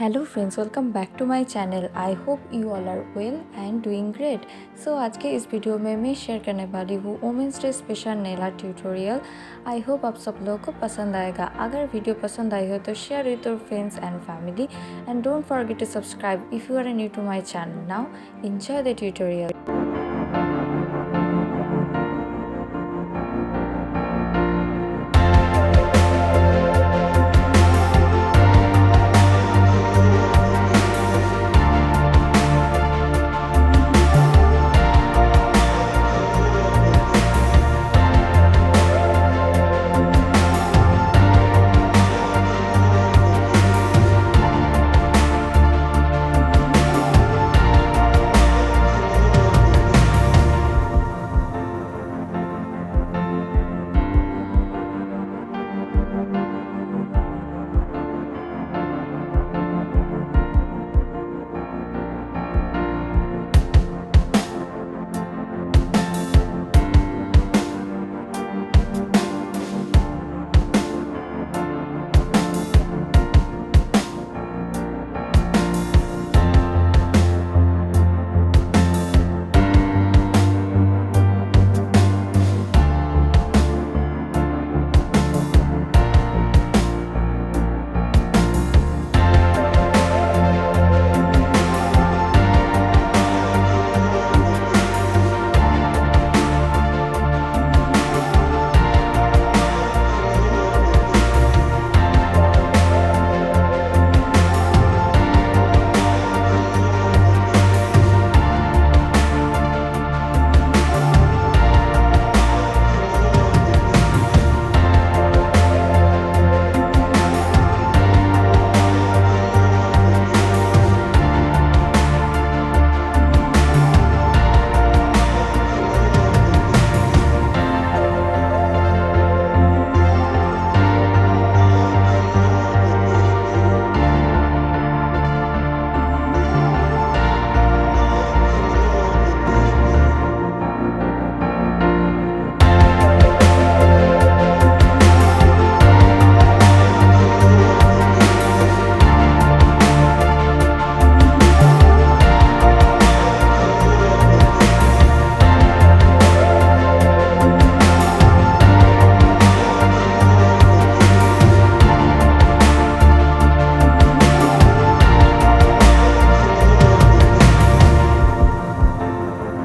Hello friends, welcome back to my channel. I hope you all are well and doing great. So आज के इस वीडियो में मैं शेयर करने वाली हूँ women's day special nail art tutorial. I hope आप सब लोगों को पसंद आएगा। अगर वीडियो पसंद आई हो तो share with your friends and family and don't forget to subscribe if you are new to my channel. Now enjoy the tutorial.